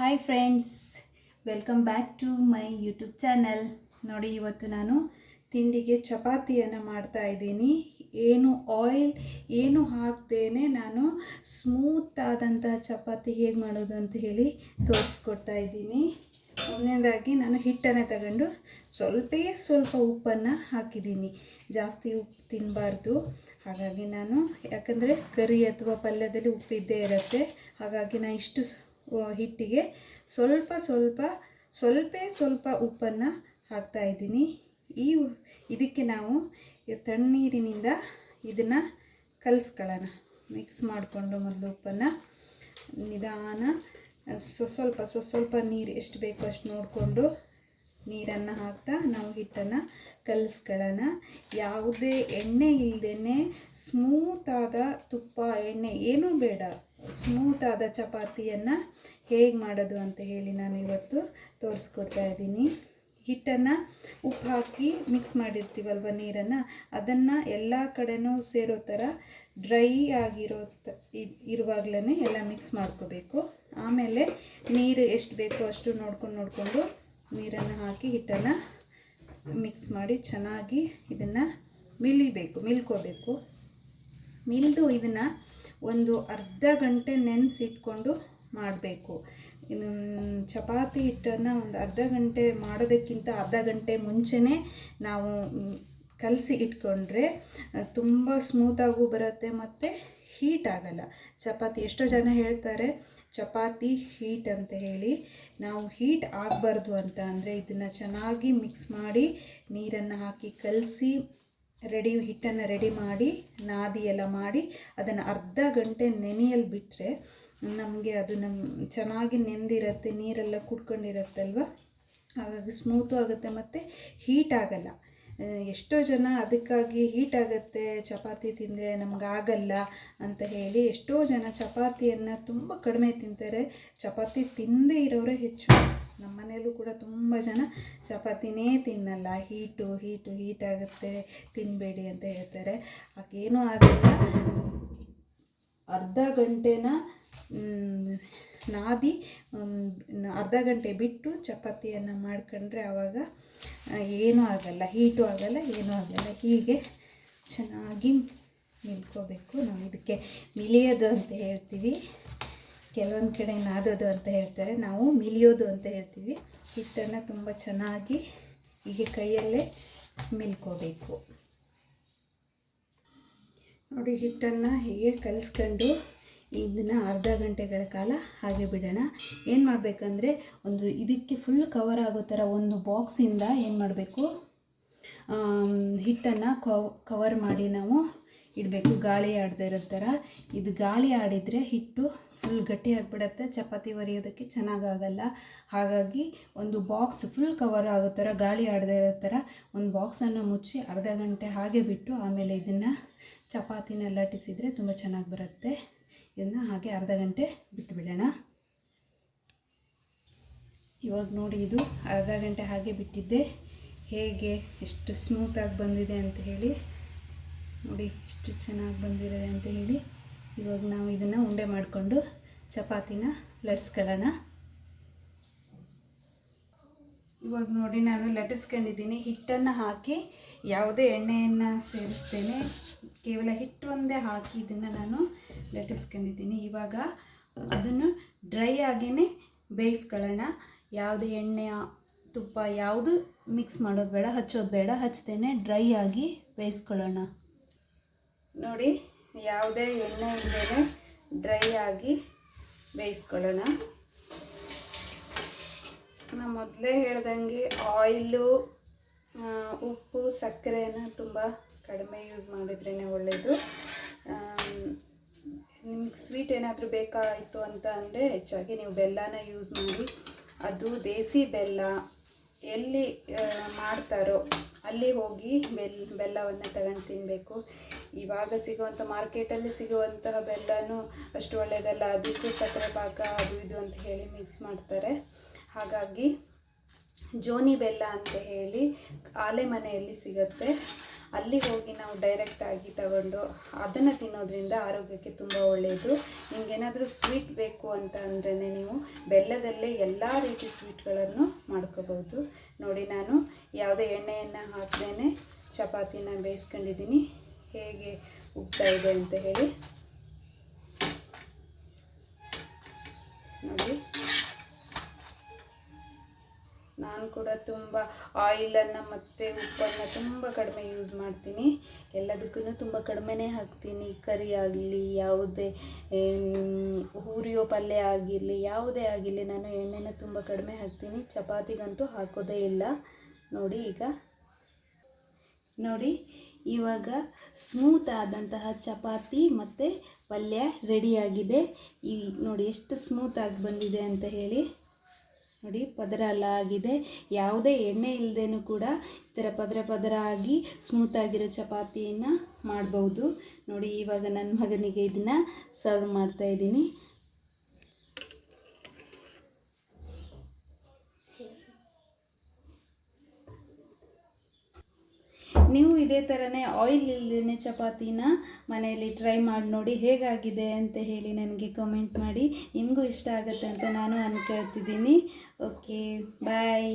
Hi friends, welcome back to my YouTube channel. ನೋಡಿ, ಇವತ್ತು ನಾನು ತಿಂಡಿಗೆ ಚಪಾತಿಯನ್ನು ಮಾಡ್ತಾ ಇದ್ದೀನಿ. ಆಯಿಲ್ ಏನು ಹಾಕ್ದೇನೆ ನಾನು ಸ್ಮೂತ್ ಆದಂಥ ಚಪಾತಿ ಹೇಗೆ ಮಾಡೋದು ಅಂತ ಹೇಳಿ ತೋರಿಸ್ಕೊಡ್ತಾ ಇದ್ದೀನಿ. ಮೊದಲನೇದಾಗಿ ನಾನು ಹಿಟ್ಟನ್ನು ತಗೊಂಡು ಸ್ವಲ್ಪ ಉಪ್ಪನ್ನು ಹಾಕಿದ್ದೀನಿ. ಜಾಸ್ತಿ ಉಪ್ಪು ತಿನ್ನಬಾರ್ದು. ಹಾಗಾಗಿ ನಾನು, ಯಾಕಂದರೆ ಕರಿ ಅಥವಾ ಪಲ್ಯದಲ್ಲಿ ಉಪ್ಪಿದ್ದೇ ಇರುತ್ತೆ, ಹಾಗಾಗಿ ನಾನು ಇಷ್ಟು ಹಿಟ್ಟಿಗೆ ಸ್ವಲ್ಪ ಉಪ್ಪನ್ನು ಹಾಕ್ತಾ ಇದ್ದೀನಿ. ಇದಕ್ಕೆ ನಾವು ತಣ್ಣೀರಿನಿಂದ ಇದನ್ನು ಕಲಿಸ್ಕೊಳ್ಳೋಣ. ಮಿಕ್ಸ್ ಮಾಡಿಕೊಂಡು ಮೊದಲು ಉಪ್ಪನ್ನು ನಿಧಾನ ಸ್ವಲ್ಪ ನೀರು ಎಷ್ಟು ಬೇಕೋ ಅಷ್ಟು ನೋಡಿಕೊಂಡು ನೀರನ್ನು ಹಾಕ್ತಾ ನಾವು ಹಿಟ್ಟನ್ನು ಕಲಿಸ್ಕೊಳ್ಳೋಣ. ಯಾವುದೇ ಎಣ್ಣೆ ಇಲ್ಲದೇ ಸ್ಮೂತಾದ ತುಪ್ಪ ಎಣ್ಣೆ ಏನೂ ಬೇಡ, ಸ್ಮೂತಾದ ಚಪಾತಿಯನ್ನು ಹೇಗೆ ಮಾಡೋದು ಅಂತ ಹೇಳಿ ನಾನು ಇವತ್ತು ತೋರಿಸ್ಕೊಡ್ತಾ ಇದ್ದೀನಿ. ಹಿಟ್ಟನ್ನು ಉಪ್ಪು ಹಾಕಿ ಮಿಕ್ಸ್ ಮಾಡಿರ್ತೀವಲ್ವ ನೀರನ್ನು, ಅದನ್ನು ಎಲ್ಲ ಕಡೆನೂ ಸೇರೋ ಥರ ಡ್ರೈ ಇರುವಾಗಲೇ ಎಲ್ಲ ಮಿಕ್ಸ್ ಮಾಡ್ಕೋಬೇಕು. ಆಮೇಲೆ ನೀರು ಎಷ್ಟು ಬೇಕೋ ಅಷ್ಟು ನೋಡಿಕೊಂಡು ನೀರನ್ನು ಹಾಕಿ ಹಿಟ್ಟನ್ನು ಮಿಕ್ಸ್ ಮಾಡಿ ಚೆನ್ನಾಗಿ ಇದನ್ನು ಮಿಲ್ಕೋಬೇಕು. ಮಿಲ್ದು ಇದನ್ನು ಒಂದು ಅರ್ಧ ಗಂಟೆ ನೆನೆಸಿಟ್ಕೊಂಡು ಮಾಡಬೇಕು. ಚಪಾತಿ ಹಿಟ್ಟನ್ನು ಒಂದು ಅರ್ಧ ಗಂಟೆ ಮಾಡೋದಕ್ಕಿಂತ ಅರ್ಧ ಗಂಟೆ ಮುಂಚೆನೇ ನಾವು ಕಲಸಿ ಇಟ್ಕೊಂಡ್ರೆ ತುಂಬ ಸ್ಮೂತಾಗೂ ಬರುತ್ತೆ ಮತ್ತು ಹೀಟ್ ಆಗಲ್ಲ ಚಪಾತಿ. ಎಷ್ಟೋ ಜನ ಹೇಳ್ತಾರೆ ಚಪಾತಿ ಹೀಟ್ ಅಂತ ಹೇಳಿ. ನಾವು ಹೀಟ್ ಆಗಬಾರ್ದು ಅಂತ ಅಂದರೆ ಇದನ್ನು ಚೆನ್ನಾಗಿ ಮಿಕ್ಸ್ ಮಾಡಿ ನೀರನ್ನು ಹಾಕಿ ಕಲಸಿ ಹಿಟ್ಟನ್ನು ರೆಡಿ ಮಾಡಿ ನಾದಿ ಎಲ್ಲ ಮಾಡಿ ಅದನ್ನು ಅರ್ಧ ಗಂಟೆ ನೆನೆಯಲು ಬಿಟ್ಟರೆ ನಮಗೆ ಅದು ಚೆನ್ನಾಗಿ ನೆಂದಿರುತ್ತೆ, ನೀರೆಲ್ಲ ಕುಡ್ಕೊಂಡಿರುತ್ತಲ್ವ, ಹಾಗಾಗಿ ಸ್ಮೂತು ಆಗುತ್ತೆ ಮತ್ತು ಹೀಟ್ ಆಗಲ್ಲ. ಎಷ್ಟೋ ಜನ ಅದಕ್ಕಾಗಿ ಹೀಟ್ ಆಗುತ್ತೆ ಚಪಾತಿ ತಿಂದರೆ ನಮಗಾಗಲ್ಲ ಅಂತ ಹೇಳಿ ಎಷ್ಟೋ ಜನ ಚಪಾತಿಯನ್ನು ತುಂಬ ಕಡಿಮೆ ತಿಂತಾರೆ. ಚಪಾತಿ ತಿಂದೇ ಇರೋರೇ ಹೆಚ್ಚು. ನಮ್ಮ ಮನೆಯಲ್ಲೂ ಕೂಡ ತುಂಬ ಜನ ಚಪಾತಿನೇ ತಿನ್ನಲ್ಲ. ಹೀಟ್ ಆಗುತ್ತೆ, ತಿನ್ನಬೇಡಿ ಅಂತ ಹೇಳ್ತಾರೆ. ಹಾಗೇನೂ ಆಗಲ್ಲ. ಅರ್ಧ ಗಂಟೆನ ನಾದಿ ಅರ್ಧ ಗಂಟೆ ಬಿಟ್ಟು ಚಪಾತಿಯನ್ನು ಮಾಡ್ಕೊಂಡ್ರೆ ಆವಾಗ ಏನೂ ಆಗಲ್ಲ, ಹೀಟು ಆಗಲ್ಲ, ಏನೂ ಆಗಲ್ಲ. ಹೀಗೆ ಚೆನ್ನಾಗಿ ಮಿಲ್ಕೋಬೇಕು. ನಾವು ಇದಕ್ಕೆ ಮಿಲಿಯೋದು ಅಂತ ಹೇಳ್ತೀವಿ, ಕೆಲವೊಂದು ಕಡೆ ನಾದೋದು ಅಂತ ಹೇಳ್ತಾರೆ, ನಾವು ಮಿಲಿಯೋದು ಅಂತ ಹೇಳ್ತೀವಿ. ಹಿಟ್ಟನ್ನು ತುಂಬ ಚೆನ್ನಾಗಿ ಹೀಗೆ ಕೈಯಲ್ಲೇ ಮಿಲ್ಕೋಬೇಕು. ನೋಡಿ, ಹಿಟ್ಟನ್ನು ಹೀಗೆ ಕಲಿಸ್ಕೊಂಡು ಇದನ್ನು ಅರ್ಧ ಗಂಟೆಗಳ ಕಾಲ ಹಾಗೆ ಬಿಡೋಣ. ಏನು ಮಾಡಬೇಕಂದ್ರೆ ಇದಕ್ಕೆ ಫುಲ್ ಕವರ್ ಆಗೋ ಥರ ಒಂದು ಬಾಕ್ಸಿಂದ ಏನು ಮಾಡಬೇಕು, ಹಿಟ್ಟನ್ನು ಕವರ್ ಮಾಡಿ ನಾವು ಇಡಬೇಕು. ಗಾಳಿ ಆಡದೇ ಇರೋ ಥರ. ಇದು ಗಾಳಿ ಆಡಿದರೆ ಹಿಟ್ಟು ಫುಲ್ ಗಟ್ಟಿ ಆಗಿಬಿಡುತ್ತೆ, ಚಪಾತಿ ಒರೆಯೋದಕ್ಕೆ ಚೆನ್ನಾಗಾಗಲ್ಲ. ಹಾಗಾಗಿ ಒಂದು ಬಾಕ್ಸ್ ಫುಲ್ ಕವರ್ ಆಗೋ ಥರ, ಗಾಳಿ ಆಡದೇ ಇರೋ ಥರ ಒಂದು ಬಾಕ್ಸನ್ನು ಮುಚ್ಚಿ ಅರ್ಧ ಗಂಟೆ ಹಾಗೆ ಬಿಟ್ಟು ಆಮೇಲೆ ಇದನ್ನು ಚಪಾತಿನ ಲಟ್ಟಿಸಿದರೆ ತುಂಬ ಚೆನ್ನಾಗಿ ಬರುತ್ತೆ. ಇದನ್ನು ಹಾಗೆ ಅರ್ಧ ಗಂಟೆ ಬಿಟ್ಟುಬಿಡೋಣ. ಇವಾಗ ನೋಡಿ, ಇದು ಅರ್ಧ ಗಂಟೆ ಹಾಗೆ ಬಿಟ್ಟಿದ್ದೆ, ಹೇಗೆ ಎಷ್ಟು ಸ್ಮೂತಾಗಿ ಬಂದಿದೆ ಅಂತ ಹೇಳಿ. ನೋಡಿ ಎಷ್ಟು ಚೆನ್ನಾಗಿ ಬಂದಿರೋದೆ ಅಂತ ಹೇಳಿ. ಇವಾಗ ನಾವು ಇದನ್ನು ಉಂಡೆ ಮಾಡಿಕೊಂಡು ಚಪಾತಿನ ಲಟ್ಸ್ಕೊಳ್ಳೋಣ. ಇವಾಗ ನೋಡಿ, ನಾನು ಲಟ್ಟಿಸ್ಕೊಂಡಿದ್ದೀನಿ. ಹಿಟ್ಟನ್ನು ಹಾಕಿ ಯಾವುದೇ ಎಣ್ಣೆಯನ್ನು ಸೇರಿಸ್ತೇನೆ, ಕೇವಲ ಹಿಟ್ಟು ಒಂದೇ ಹಾಕಿ ಇದನ್ನು ನಾನು ಲಟ್ಟಿಸ್ಕೊಂಡಿದ್ದೀನಿ. ಇವಾಗ ಅದನ್ನು ಡ್ರೈ ಆಗಿಯೇ ಬೇಯಿಸ್ಕೊಳ್ಳೋಣ. ಯಾವುದೇ ಎಣ್ಣೆ ತುಪ್ಪ ಯಾವುದು ಮಿಕ್ಸ್ ಮಾಡೋದು ಬೇಡ, ಹಚ್ಚೋದು ಬೇಡ. ಹಚ್ಚದೇನೆ ಡ್ರೈ ಆಗಿ ಬೇಯಿಸ್ಕೊಳ್ಳೋಣ. ನೋಡಿ, ಯಾವುದೇ ಎಣ್ಣೆ ಇಲ್ಲದೇ ಡ್ರೈ ಆಗಿ ಬೇಯಿಸ್ಕೊಳ್ಳೋಣ. ನಾನು ಮೊದಲೇ ಹೇಳ್ದಂಗೆ ಆಯಿಲು, ಉಪ್ಪು, ಸಕ್ಕರೆಯನ್ನು ತುಂಬ ಕಡಿಮೆ ಯೂಸ್ ಮಾಡಿದ್ರೇ ಒಳ್ಳೆಯದು. ನಿಮ್ಗೆ ಸ್ವೀಟ್ ಏನಾದರೂ ಬೇಕಾಯಿತು ಅಂತ ಅಂದರೆ ಹೆಚ್ಚಾಗಿ ನೀವು ಬೆಲ್ಲನ ಯೂಸ್ ಮಾಡಿ. ಅದು ದೇಸಿ ಬೆಲ್ಲ ಎಲ್ಲಿ ಮಾಡ್ತಾರೋ ಅಲ್ಲಿ ಹೋಗಿ ಬೆಲ್ಲವನ್ನು ತಗೊಂಡು ತಿನ್ನಬೇಕು. ಇವಾಗ ಸಿಗುವಂಥ ಮಾರ್ಕೆಟಲ್ಲಿ ಸಿಗುವಂತಹ ಬೆಲ್ಲನೂ ಅಷ್ಟು ಒಳ್ಳೆಯದಲ್ಲ. ಅದಕ್ಕೂ ಸಕ್ಕರೆ ಪಾಕ ಅದು ಇದು ಅಂತ ಹೇಳಿ ಮಿಕ್ಸ್ ಮಾಡ್ತಾರೆ. ಹಾಗಾಗಿ ಜೋನಿ ಬೆಲ್ಲ ಅಂತ ಹೇಳಿ ಆಲೆ ಮನೆಯಲ್ಲಿ ಸಿಗುತ್ತೆ, ಅಲ್ಲಿ ಹೋಗಿ ನಾವು ಡೈರೆಕ್ಟಾಗಿ ತಗೊಂಡು ಅದನ್ನು ತಿನ್ನೋದ್ರಿಂದ ಆರೋಗ್ಯಕ್ಕೆ ತುಂಬ ಒಳ್ಳೆಯದು. ನಿಮಗೇನಾದರೂ ಸ್ವೀಟ್ ಬೇಕು ಅಂತ ಅಂದ್ರೇ ನೀವು ಬೆಲ್ಲದಲ್ಲೇ ಎಲ್ಲ ರೀತಿ ಸ್ವೀಟ್ಗಳನ್ನು ಮಾಡ್ಕೋಬೋದು. ನೋಡಿ, ನಾನು ಯಾವುದೇ ಎಣ್ಣೆಯನ್ನು ಹಾಕದೇ ಚಪಾತಿನ ಬೇಯಿಸ್ಕೊಂಡಿದ್ದೀನಿ. ಹೇಗೆ ಉಬ್ತಾ ಇದೆ ಅಂತ ಹೇಳಿ ನೋಡಿ. ನಾನು ಕೂಡ ತುಂಬ ಆಯಿಲನ್ನು ಮತ್ತು ಉಪ್ಪನ್ನು ತುಂಬ ಕಡಿಮೆ ಯೂಸ್ ಮಾಡ್ತೀನಿ. ಎಲ್ಲದಕ್ಕೂ ತುಂಬ ಕಡಿಮೆನೇ ಹಾಕ್ತೀನಿ. ಕರಿ ಆಗಲಿ, ಯಾವುದೇ ಹುರಿಯೋ ಪಲ್ಯ ಆಗಿರಲಿ, ಯಾವುದೇ ಆಗಿರಲಿ ನಾನು ಎಣ್ಣೆನ ತುಂಬ ಕಡಿಮೆ ಹಾಕ್ತೀನಿ. ಚಪಾತಿಗಂತೂ ಹಾಕೋದೇ ಇಲ್ಲ. ನೋಡಿ ಇವಾಗ ಸ್ಮೂತ್ ಆದಂತಹ ಚಪಾತಿ ಮತ್ತು ಪಲ್ಯ ರೆಡಿಯಾಗಿದೆ. ನೋಡಿ ಎಷ್ಟು ಸ್ಮೂತಾಗಿ ಬಂದಿದೆ ಅಂತ ಹೇಳಿ. ನೋಡಿ, ಪದರ ಎಲ್ಲ ಆಗಿದೆ. ಯಾವುದೇ ಎಣ್ಣೆ ಇಲ್ಲದೇನೂ ಕೂಡ ಈ ಥರ ಪದರ ಆಗಿ ಸ್ಮೂತಾಗಿರೋ ಚಪಾತಿಯನ್ನು ಮಾಡ್ಬೋದು. ನೋಡಿ, ಇವಾಗ ನನ್ನ ಮಗನಿಗೆ ಇದನ್ನು ಸರ್ವ್ ಮಾಡ್ತಾಯಿದ್ದೀನಿ. ನೀವು ಇದೇ ಥರನೇ ಆಯಿಲ್ ಇಲ್ಲದೇ ಚಪಾತಿನ ಮನೆಯಲ್ಲಿ ಟ್ರೈ ಮಾಡಿ ನೋಡಿ, ಹೇಗಾಗಿದೆ ಅಂತ ಹೇಳಿ ನನಗೆ ಕಮೆಂಟ್ ಮಾಡಿ. ನಿಮಗೂ ಇಷ್ಟ ಆಗುತ್ತೆ ಅಂತ ನಾನು ಅಂದ್ಕೊಳ್ತಿದ್ದೀನಿ. ಓಕೆ, ಬಾಯ್.